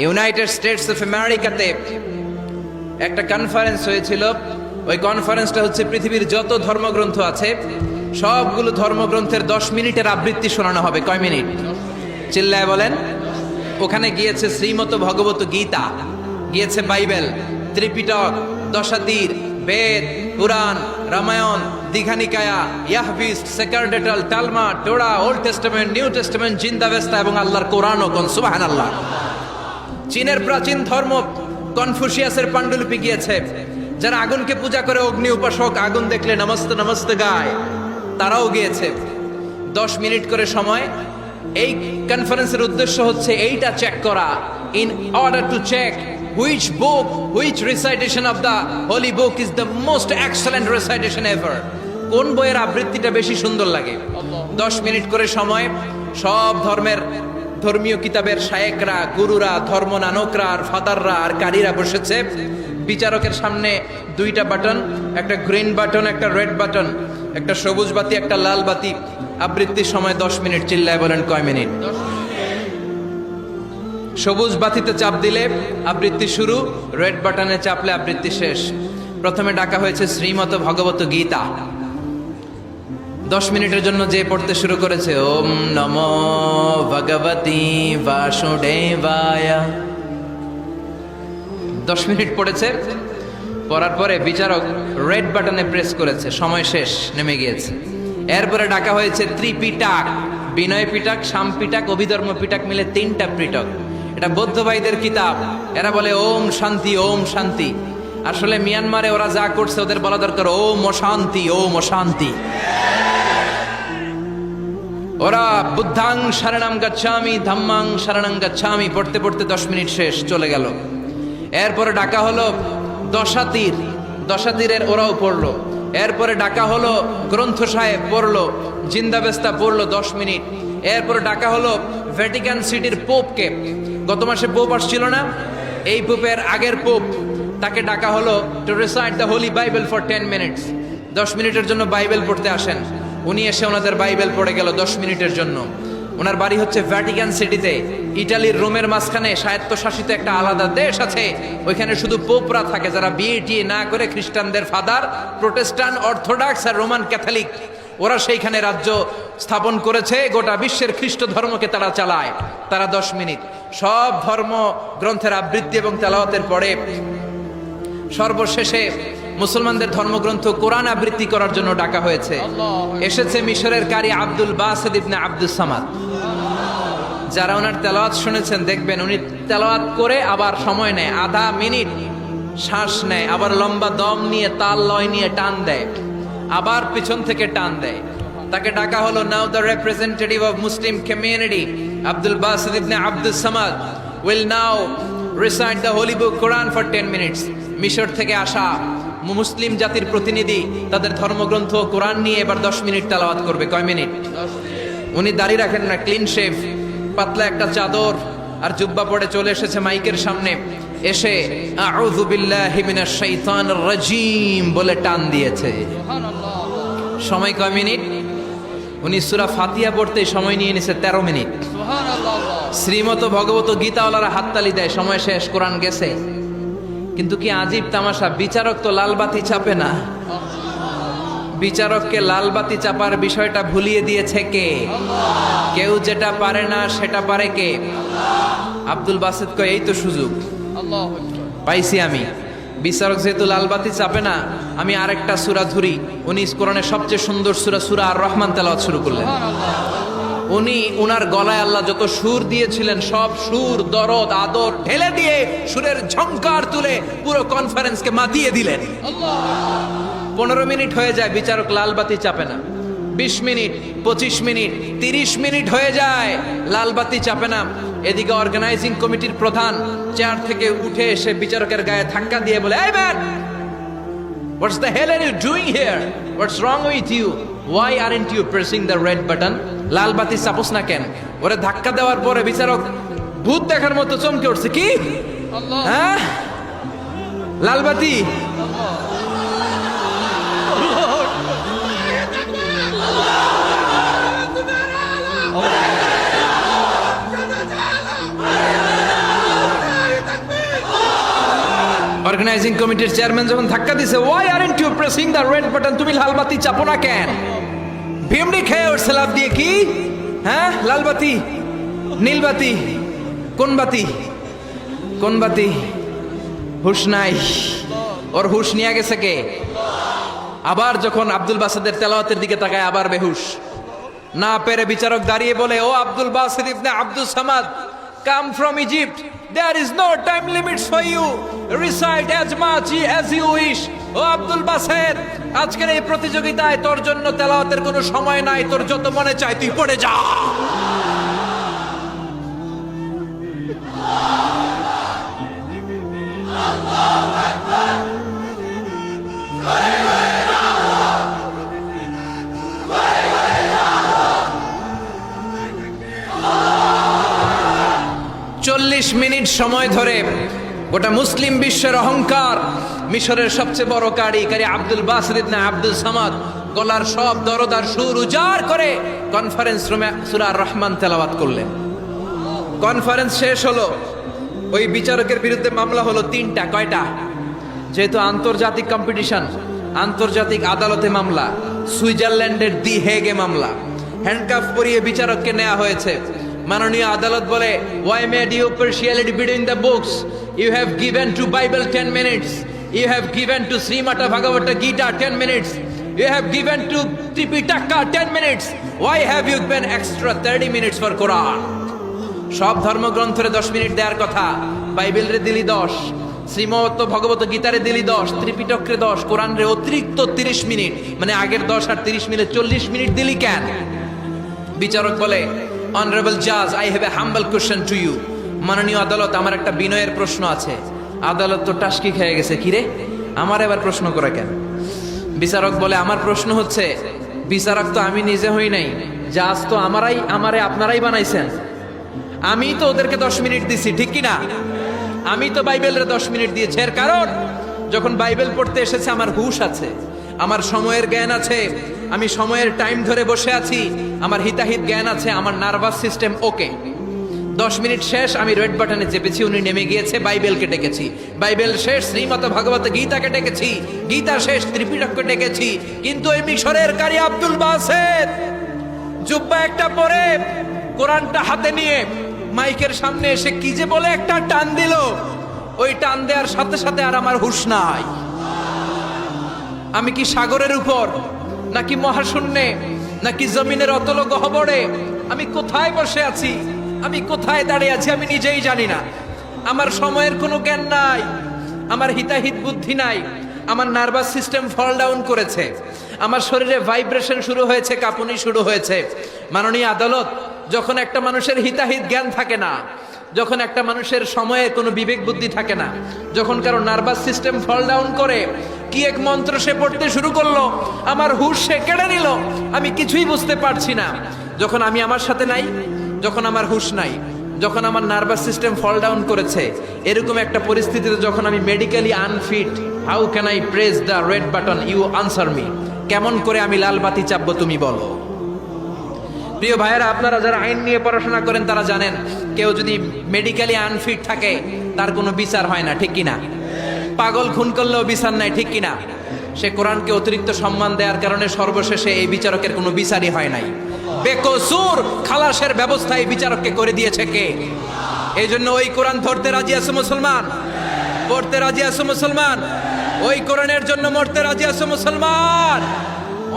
United states of আমেরিকাতে একটা conference হয়েছিল। ওই কনফারেন্সটা হচ্ছে পৃথিবীর যত ধর্মগ্রন্থ আছে সবগুলো ধর্মগ্রন্থের 10 মিনিটের আবৃত্তি শোনানো হবে। কয় মিনিট? চিল্লায় বলেন। ওখানে গিয়েছে শ্রীমত ভগবত গীতা, গিয়েছে বাইবেল, ত্রিপিটক, দশাতীর, বেদ, পুরাণ, Ramayana, Dighanikaya, ইয়াহবিস, সেকারডেটাল, টালমা, টোরা, old testament, new testament, জিন্দাবেস্তা এবং আল্লাহর কোরআনও। কোন সুবহানাল্লাহ। চীনের প্রাচীন ধর্ম কনফুসিয়াসের পাণ্ডুলিপি গিয়েছে। যারা আগুনকে পূজা করে, অগ্নি উপাসক, আগুন দেখলে নমস্তে নমস্তে গায়, তারাও গিয়েছে। 10 মিনিট করে সময়। এই কনফারেন্সের উদ্দেশ্য হচ্ছে এইটা চেক করা, in order to check which book, which recitation of the holy book is the most excellent recitation ever. কোন বইয়ের আবৃত্তিটা বেশি সুন্দর লাগে। 10 মিনিট করে সময়। সব ধর্মের ধর্মীয় কিতাবের শায়েকরা, গুরুরা, ধর্ম নানকরা আর ফাদাররা আর কারীরা বসেছে। বিচারকের সামনে 2টা বাটন, একটা গ্রিন বাটন, একটা রেড বাটন, একটা সবুজ বাতি, একটা লাল বাতি। আবৃত্তির সময় 10 মিনিট। চিল্লায় বলেন কয় মিনিট? সবুজ বাতিতে চাপ দিলে আবৃত্তি শুরু, রেড বাটনে চাপলে আবৃত্তি শেষ। প্রথমে ডাকা হয়েছে শ্রীমত ভগবত গীতা। 10 মিনিটের জন্য যে পড়তে শুরু করেছে, ওম নমো ভগবতী বাসুদেবায়। 10 মিনিট পড়েছে। পড়ার পরে বিচারক রেড বাটনে প্রেস করেছে, সময় শেষ, নেমে গিয়েছে। এরপরে ডাকা হয়েছে ত্রিপিটক, বিনয় পিটক, শাম পিটক, অভিধর্ম পিটক মিলে 3টা পিটক। এটা বৌদ্ধ ভাইদের কিতাব। এরা বলে ওম শান্তি, ওম শান্তি। আসলে মিয়ানমারে ওরা যা করছে ওদের বলা দরকার ওম অশান্তি, ওম অশান্তি। ওরা বুদ্ধাং শরণং গচ্ছামি, ধাম্মাং শরণং গচ্ছামি পড়তে পড়তে 10 মিনিট শেষ, চলে গেল। এরপরে ডাকা হলো দশাতীর, দশাতীরের ওরাও পড়লো। এরপরে ডাকা হলো গ্রন্থ সাহেব, পড়লো। জিন্দাবেস্তা পড়লো 10 মিনিট। এরপরে ডাকা হলো ভ্যাটিকান সিটির পোপকে। গত মাসে পোপ আসছিল না? এই পোপের আগের পোপ, তাকে ডাকা হলো to recite the Holi Bible for 10 minutes. 10 মিনিটের জন্য বাইবেল পড়তে আসেন। উনি এসে ওনাদের বাইবেল পড়ে গেল 10 মিনিটের জন্য। ওনার বাড়ি হচ্ছে ভ্যাটিকান সিটিতে, ইটালির রোমের মাঝখানে স্বায়ত্তশাসিত একটা আলাদা দেশ আছে। ওইখানে শুধু পোপরা থাকে, যারা বিয়ে টিয়ে না করে খ্রিস্টানদের ফাদার, প্রোটেস্ট্যান্ট, অর্থোডক্স আর রোমান ক্যাথলিক, ওরা সেইখানে রাজ্য স্থাপন করেছে। গোটা বিশ্বের খ্রিস্ট ধর্মকে তারা চালায়। তারা 10 মিনিট সব ধর্ম গ্রন্থের আবৃত্তি এবং তেলাওয়াতের পরে সর্বশেষে মুসলমানদের ধর্মগ্রন্থ কোরআন আবৃত্তি করার জন্য ডাকা হয়েছে। এসেছে মিশরের কারি Abdul Basit ibn Abdus Samad. যারা ওনার তেলাওয়াত শুনেছেন দেখবেন উনি তেলাওয়াত করে আবার সময় নেয়, আধা মিনিট শ্বাস নেয়, আবার লম্বা দম নিয়ে তাল লয় নিয়ে টান দেয়, আবার পিছন থেকে টান দেয়। তাকে ডাকা হলো now the representative of Muslim community Abdul Basit ibn Abdus Samad will now recite the holy book Quran for 10 minutes. মিশর থেকে আসা মুসলিম জাতির প্রতিনিধি তাদের ধর্মগ্রন্থ কোরআন নিয়ে এবার 10 মিনিট তেলাওয়াত করবে। কয় মিনিট? উনি দাড়ি রাখেন না, ক্লিন শেভ, পাতলা একটা চাদর আর জুব্বা পরে চলে এসেছে মাইকের সামনে। এসে আউযু বিল্লাহি মিনাশ শাইতানির রাজীম বলে টান দিয়েছে। সময় কয় মিনিট? উনি সূরা ফাতিহা পড়তে সময় নিয়ে নিছে 13 মিনিট। শ্রীমত ভগবত গীতাওয়ালারা হাততালি দেয়, সময় শেষ, কোরআন গেছে। কিন্তু কি আজীব তামাশা, বিচারক তো লাল বাতি চাপে না। বিচারককে লাল বাতি চাপার বিষয়টা ভুলিয়ে দিয়েছে কে? কেউ যেটা পারে না সেটা পারে কে? আব্দুল বাসিত কয় এই তো সুযোগ পাইছি আমি। বিচারক যেহেতু লাল বাতি চাপে না, আমি আরেকটা সূরা ধরি। উনি কোরআনের সবচেয়ে সুন্দর সূরা, সূরা আর রহমান তেলাওয়াত শুরু করলেন। উনি উনার গলায় আল্লাহ যত সুর দিয়েছিলেন সব সুর, দরদ, আদর ঢেলে দিয়ে সুরের ঝংকার তুলে পুরো কনফারেন্সকে মাতিয়ে দিলেন। 15 মিনিট হয়ে যায়, বিচারক লাল বাতি চাপে না। 20 মিনিট, 25 মিনিট, 30 মিনিট হয়ে যায়, লাল বাতি চাপে না। এদিকে অর্গানাইজিং কমিটির প্রধান চেয়ার থেকে উঠে এসে বিচারকের গায়ে ধাক্কা দিয়ে বলে, এই man, what's the hell are you doing here? What's wrong with you? Why aren't you pressing the red button? লাল বাতি চাপোস না কেন? ওরে ধাক্কা দেওয়ার পরে বিচারক ভূত দেখার মতো চমকে উঠছে। কি? হ্যাঁ, লাল বাতি। অর্গানাইজিং কমিটির চেয়ারম্যান যখন ধাক্কা দিছে, why aren't you pressing the red button, তুমি লাল বাতি চাপো না কেন? ভিমডি খেয়ে ওর লাফ দিয়ে কি, হ্যাঁ লাল বাতি নীল বাতি, কোন বাতি কোন বাতি? হুশ নাই, ওর হুশ নিয়ে গেছে কে? আবার যখন আব্দুল বাসেদের তেলাওয়াতের দিকে তাকায় আবার বেহুশ। না পেরে বিচারক দাঁড়িয়ে বলে, ও Abdul Basit ibn Abdul Samad, come from Egypt, there is no time limits for you, recite as much as you wish. ও আব্দুল বাসেদ, আজকের এই প্রতিযোগিতায় তোর জন্য তেলাওয়াতের কোনো সময় নাই, তোর যত মনে চায় তুই পড়ে যা। চল্লিশ মিনিট সময় ধরে গোটা মুসলিম বিশ্বের অহংকার, মিশরের সবচেয়ে বড় কারি Abdul Basit ibn Abdul Samad গলার সব দরদ আর সুর উজাড় করে কনফারেন্স রুমে সূরা আর রহমান তেলাওয়াত করলেন। কনফারেন্স শেষ হলো, ওই বিচারকের বিরুদ্ধে মামলা হলো তিনটা। কয়টা? যেহেতু আন্তর্জাতিক কম্পিটিশন, আন্তর্জাতিক আদালতে মামলা, সুইজারল্যান্ডের দি হেগে মামলা। হ্যান্ডকাফ পরিয়ে বিচারককে নেওয়া হয়েছে। মাননীয় আদালত বলে, why made you partiality between the books? You have given to Bible 10 minutes. You have given to Srimata Bhagavata Gita 10 minutes. You have given to Tripitaka 10 minutes. Why have you given extra 30 minutes for Quran? সব ধর্মগ্রন্থরে 10 minute দেওয়ার কথা, বাইবেলরে দিলি 10, শ্রীমত ভগবত গীতারে দিলি 10, ত্রিপিটকরে 10, কোরআনরে অতিরিক্ত 30 minute, মানে আগের 10 আর 30 মিলে 40 minute দিলি কেন? বিচারক বলে, অনারেবল জাজ, I have a humble question to you. মাননীয় আদালত, আমার একটা বিনয়ের প্রশ্ন আছে। আদালত তো টাসকি খেয়ে গেছে, কিরে আমার এবার প্রশ্ন করে কেন? বিচারক বলে, আমার প্রশ্ন হচ্ছে, বিচারক তো আমি নিজে হই নাই, জাজ তো আমারে আপনারাই বানাইছেন। আমি তো ওদেরকে 10 মিনিট দিছি, ঠিক কিনা? আমি তো বাইবেলের 10 মিনিট দিয়েছি। এর কারণ, যখন বাইবেল পড়তে এসেছে আমার হুশ আছে, আমার সময়ের জ্ঞান আছে, আমি সময়ের টাইম ধরে বসে আছি, আমার হিতাহিত জ্ঞান আছে, আমার নার্ভাস সিস্টেম ওকে। 10 মিনিট শেষ, আমি রেড বাটনে চেপেছি, উনি নেমে গিয়েছে, বাইবেলকে ডেকেছি, বাইবেল শেষ, শ্রীমত ভগবত গীতাকে ডেকেছি, গীতা শেষ, ত্রিপিটককে ডেকেছি। কিন্তু এই মিশরের কারি আব্দুল বাসেদ জুব্বা একটা পরে কোরআনটা হাতে নিয়ে মাইকের সামনে এসে কি যে বলে একটা টান দিল, ওই টান দেওয়ার সাথে সাথে আর আমার হুঁশ নাই। আমি কি সাগরের উপর, নাকি মহাশূন্যে, নাকি জমিনের অতল গহ্বরে? আমি কোথায় বসে আছি, আমি কোথায় দাঁড়িয়ে আছি, আমি নিজেই জানি না। আমার সময়ের কোনো জ্ঞান নাই, আমার হিতাহিত বুদ্ধি নাই, আমার নার্ভাস সিস্টেম ফল ডাউন করেছে, আমার শরীরে ভাইব্রেশন শুরু হয়েছে, কাঁপুনি শুরু হয়েছে। মাননীয় আদালত, যখন একটা মানুষের হিতাহিত জ্ঞান থাকে না, যখন একটা মানুষের সময়ে কোনো বিবেক বুদ্ধি থাকে না, যখন কারো নার্ভাস সিস্টেম ফল ডাউন করে, কি এক মন্ত্র সে পড়তে শুরু করলো, আমার হুঁশ সে কেড়ে নিল, আমি কিছুই বুঝতে পারছি না। যখন আমি আমার সাথে নাই, যখন আমার হুঁশ নাই, যখন আমার নার্ভাস সিস্টেম ফল ডাউন করেছে, এরকম একটা পরিস্থিতিতে যখন আমি medically unfit, how can I press the red button? You answer me. কেমন করে আমি লাল বাতি চাপবো তুমি বলো? প্রিয় ভাইয়েরা, আপনারা যারা আইন নিয়ে পড়াশোনা করেন তারা জানেন, কেউ যদি মেডিকেলি আনফিট থাকে তার কোনো বিচার হয় না, ঠিক কিনা? পাগল খুন করলেও বিচার নাই, ঠিক কিনা? সে কোরআনকে অতিরিক্ত সম্মান দেওয়ার কারণে সর্বশেষে এই বিচারকের কোনো বিচারই হয় নাই। বেকসুর খালাসের ব্যবস্থা এই বিচারককে করে দিয়েছে কে? এই জন্য ওই কোরআন ধরতে রাজি আছে মুসলমান, পড়তে রাজি আছে মুসলমান, ওই কোরআনের জন্য মরতে রাজি আছে মুসলমান।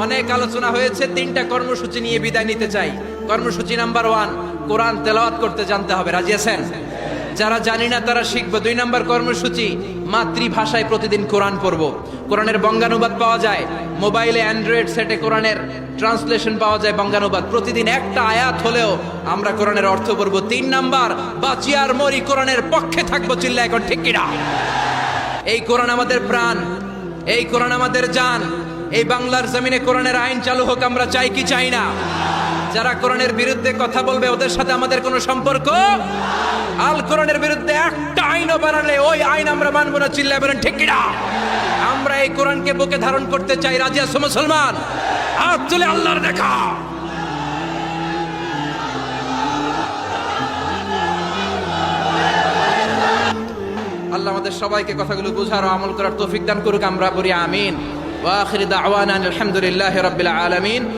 অনেক আলোচনা হয়েছে, 3টা কর্মসূচি নিয়ে বিদায় নিতে চাই। কর্মসূচি নাম্বার 1, কোরআন তেলাওয়াত করতে জানতে হবে, রাজি আছেন? যারা জানি না তারা শিখবো। 2 নম্বর কর্মসূচি, মাতৃভাষায় প্রতিদিন কোরআন পড়বো। কোরআনের বঙ্গানুবাদ পাওয়া যায় মোবাইলে, অ্যান্ড্রয়েড সেটে কোরআনের ট্রান্সলেশন পাওয়া যায়, বঙ্গানুবাদ। প্রতিদিন একটা আয়াত হলেও আমরা কোরআনের অর্থ পড়বো। 3 নাম্বার, বাঁচি আর মরি কোরআনের পক্ষে থাকবো, চিল্লা এখন ঠিক কিনা? এই কোরআন আমাদের প্রাণ, এই কোরআন আমাদের জান। এই বাংলার জমিনে কোরআনের আইন চালু হোক, আমরা চাই কি চাই না? যারা কোরআনের বিরুদ্ধে কথা বলবে ওদের সাথে আমাদের কোনো সম্পর্ক। আল কোরআনের বিরুদ্ধে একটা আইনও বানালে ওই আইন আমরা মানবো না, চিল্লায় বলেন ঠিক কিনা? আমরা এই কোরআনকে বুকে ধারণ করতে চাই, রাজি আছো মুসলমান? হাত তুলে আল্লাহর দেখা। আল্লাহ আমাদের সবাইকে কথাগুলো বুঝার ও আমল করার তৌফিক দান করুক, আমরা বলি আমিন। ওয়া আখির দাওয়ানা আলহামদুলিল্লাহি রাব্বিল আলামিন।